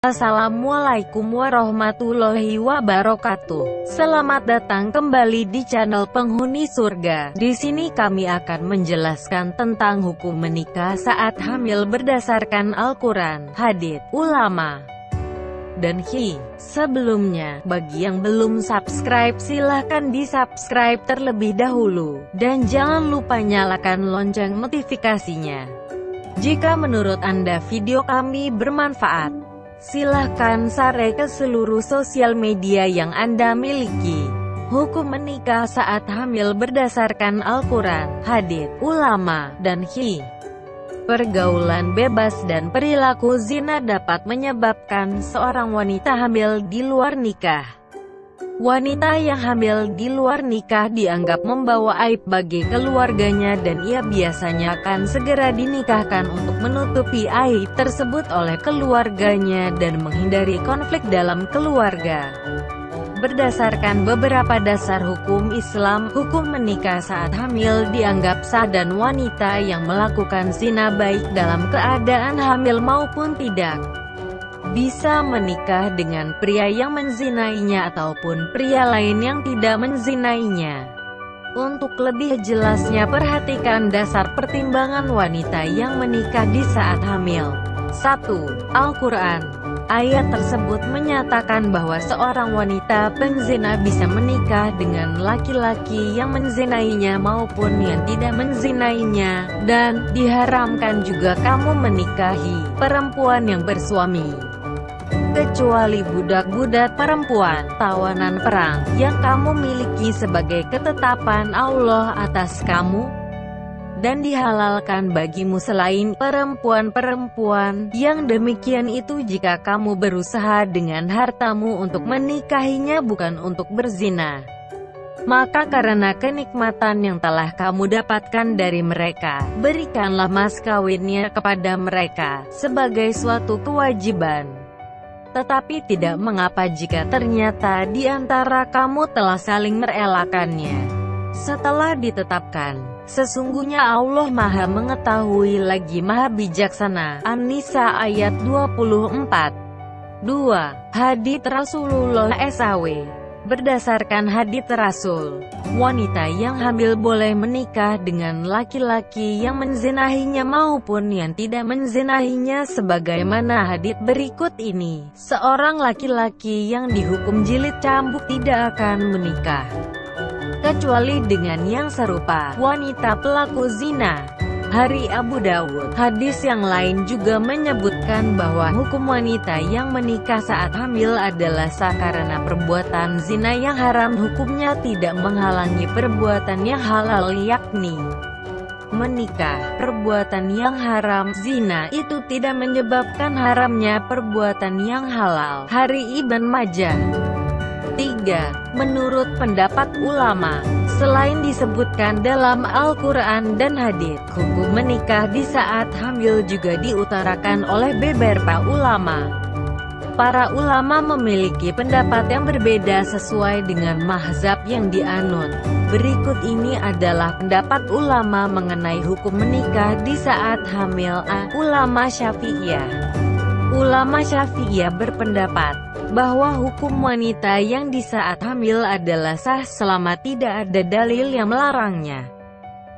Assalamualaikum warahmatullahi wabarakatuh. Selamat datang kembali di channel Penghuni Surga. Di sini kami akan menjelaskan tentang hukum menikah saat hamil berdasarkan Al-Quran, hadits, ulama, dan sebelumnya, bagi yang belum subscribe silahkan di-subscribe terlebih dahulu. Dan jangan lupa nyalakan lonceng notifikasinya. Jika menurut Anda video kami bermanfaat, silahkan share ke seluruh sosial media yang Anda miliki. Hukum menikah saat hamil berdasarkan Al-Quran, hadits, ulama, dan pergaulan bebas dan perilaku zina dapat menyebabkan seorang wanita hamil di luar nikah. Wanita yang hamil di luar nikah dianggap membawa aib bagi keluarganya dan ia biasanya akan segera dinikahkan untuk menutupi aib tersebut oleh keluarganya dan menghindari konflik dalam keluarga. Berdasarkan beberapa dasar hukum Islam, hukum menikah saat hamil dianggap sah dan wanita yang melakukan zina baik dalam keadaan hamil maupun tidak bisa menikah dengan pria yang menzinainya ataupun pria lain yang tidak menzinainya. Untuk lebih jelasnya perhatikan dasar pertimbangan wanita yang menikah di saat hamil. 1. Al-Quran. Ayat tersebut menyatakan bahwa seorang wanita penzina bisa menikah dengan laki-laki yang menzinainya maupun yang tidak menzinainya, dan diharamkan juga kamu menikahi perempuan yang bersuami, kecuali budak-budak perempuan, tawanan perang, yang kamu miliki sebagai ketetapan Allah atas kamu, dan dihalalkan bagimu selain perempuan-perempuan yang demikian itu jika kamu berusaha dengan hartamu untuk menikahinya bukan untuk berzina. Maka karena kenikmatan yang telah kamu dapatkan dari mereka, berikanlah mas kawinnya kepada mereka sebagai suatu kewajiban. Tetapi tidak mengapa jika ternyata di antara kamu telah saling merelakannya setelah ditetapkan. Sesungguhnya Allah Maha Mengetahui lagi Maha Bijaksana. An-Nisa ayat 24. 2. Hadits Rasulullah SAW. Berdasarkan hadits Rasul, wanita yang hamil boleh menikah dengan laki-laki yang menzinahinya maupun yang tidak menzinahinya sebagaimana hadits berikut ini. Seorang laki-laki yang dihukum jilid cambuk tidak akan menikah kecuali dengan yang serupa, wanita pelaku zina. Hari Abu Dawud. Hadis yang lain juga menyebutkan bahwa hukum wanita yang menikah saat hamil adalah sah karena perbuatan zina yang haram hukumnya tidak menghalangi perbuatan yang halal, yakni menikah. Perbuatan yang haram, zina, itu tidak menyebabkan haramnya perbuatan yang halal. Hari Ibn Majah. 3. Menurut pendapat ulama, selain disebutkan dalam Al-Quran dan hadits, hukum menikah di saat hamil juga diutarakan oleh beberapa ulama. Para ulama memiliki pendapat yang berbeda sesuai dengan mazhab yang dianut. Berikut ini adalah pendapat ulama mengenai hukum menikah di saat hamil. A. Ulama Syafi'iyah. Ulama Syafi'iyah berpendapat bahwa hukum wanita yang di saat hamil adalah sah selama tidak ada dalil yang melarangnya.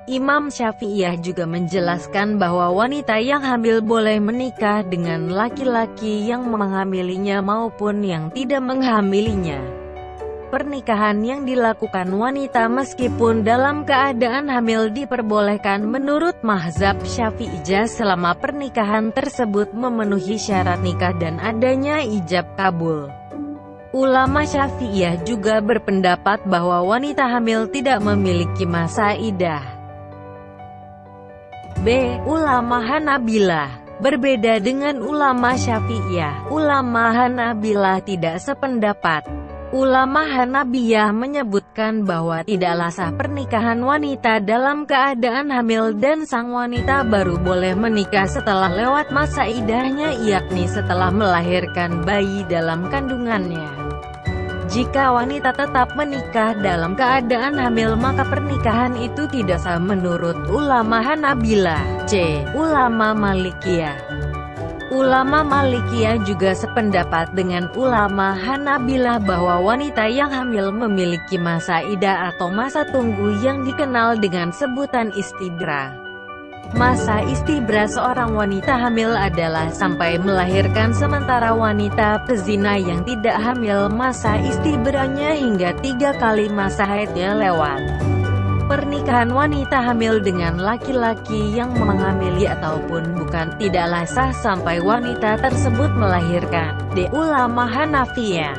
Imam Syafi'iyah juga menjelaskan bahwa wanita yang hamil boleh menikah dengan laki-laki yang menghamilinya maupun yang tidak menghamilinya. Pernikahan yang dilakukan wanita meskipun dalam keadaan hamil diperbolehkan menurut mazhab Syafi'iyah selama pernikahan tersebut memenuhi syarat nikah dan adanya ijab kabul. Ulama Syafi'iyah juga berpendapat bahwa wanita hamil tidak memiliki masa iddah. B. Ulama Hanabilah. Berbeda dengan ulama Syafi'iyah, ulama Hanabilah tidak sependapat. Ulama Hanabiyah menyebutkan bahwa tidaklah sah pernikahan wanita dalam keadaan hamil dan sang wanita baru boleh menikah setelah lewat masa iddahnya, yakni setelah melahirkan bayi dalam kandungannya. Jika wanita tetap menikah dalam keadaan hamil maka pernikahan itu tidak sah menurut ulama Hanabilah. C. Ulama Malikiyah. Ulama Malikiyah juga sependapat dengan ulama Hanabilah bahwa wanita yang hamil memiliki masa idah atau masa tunggu yang dikenal dengan sebutan istibra. Masa istibra seorang wanita hamil adalah sampai melahirkan, sementara wanita pezina yang tidak hamil masa istibranya hingga 3 kali masa haidnya lewat. Pernikahan wanita hamil dengan laki-laki yang menghamili ataupun bukan tidaklah sah sampai wanita tersebut melahirkan. Ulama Hanafiyah.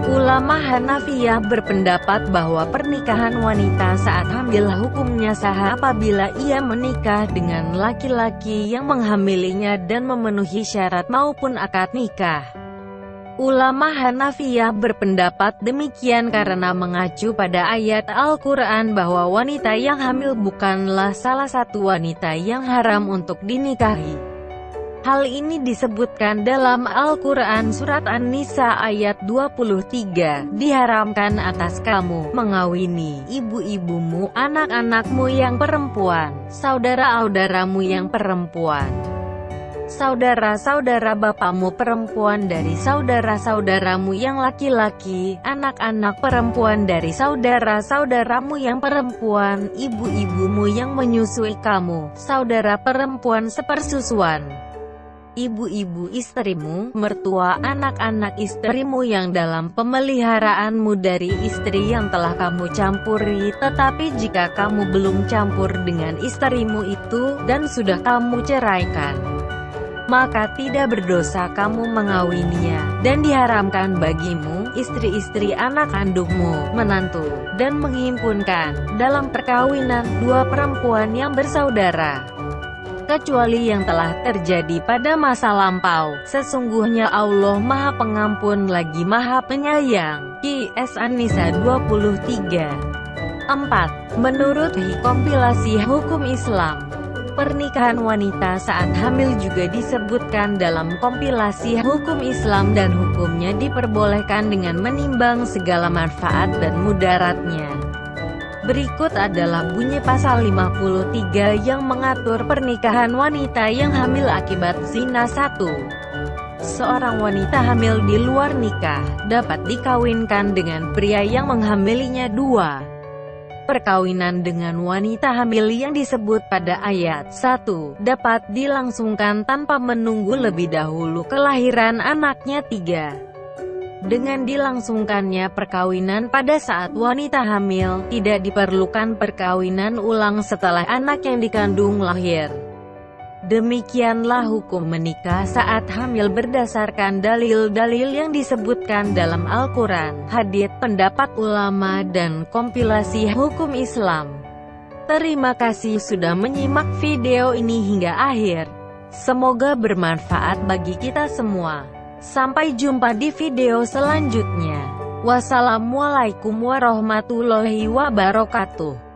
Ulama Hanafiyah berpendapat bahwa pernikahan wanita saat hamil hukumnya sah apabila ia menikah dengan laki-laki yang menghamilinya dan memenuhi syarat maupun akad nikah. Ulama Hanafiyah berpendapat demikian karena mengacu pada ayat Al-Quran bahwa wanita yang hamil bukanlah salah satu wanita yang haram untuk dinikahi. Hal ini disebutkan dalam Al-Quran Surat An-Nisa ayat 23, diharamkan atas kamu mengawini ibu-ibumu, anak-anakmu yang perempuan, saudara-saudaramu yang perempuan, saudara-saudara bapakmu perempuan dari saudara-saudaramu yang laki-laki, anak-anak perempuan dari saudara-saudaramu yang perempuan, ibu-ibumu yang menyusui kamu, saudara perempuan sepersusuan, ibu-ibu istrimu, mertua anak-anak istrimu yang dalam pemeliharaanmu dari istri yang telah kamu campuri. Tetapi jika kamu belum campur dengan istrimu itu, dan sudah kamu ceraikan, maka tidak berdosa kamu mengawininya, dan diharamkan bagimu, istri-istri anak kandungmu, menantu, dan menghimpunkan dalam perkawinan 2 perempuan yang bersaudara, kecuali yang telah terjadi pada masa lampau. Sesungguhnya Allah Maha Pengampun lagi Maha Penyayang. Qs An-Nisa 23. 4. Menurut kompilasi hukum Islam, pernikahan wanita saat hamil juga disebutkan dalam kompilasi hukum Islam dan hukumnya diperbolehkan dengan menimbang segala manfaat dan mudaratnya. Berikut adalah bunyi pasal 53 yang mengatur pernikahan wanita yang hamil akibat zina. 1. Seorang wanita hamil di luar nikah dapat dikawinkan dengan pria yang menghamilinya. 2. Perkawinan dengan wanita hamil yang disebut pada ayat 1 dapat dilangsungkan tanpa menunggu lebih dahulu kelahiran anaknya. 3. Dengan dilangsungkannya perkawinan pada saat wanita hamil, tidak diperlukan perkawinan ulang setelah anak yang dikandung lahir. Demikianlah hukum menikah saat hamil berdasarkan dalil-dalil yang disebutkan dalam Al-Quran, hadits, pendapat ulama, dan kompilasi hukum Islam. Terima kasih sudah menyimak video ini hingga akhir. Semoga bermanfaat bagi kita semua. Sampai jumpa di video selanjutnya. Wassalamualaikum warahmatullahi wabarakatuh.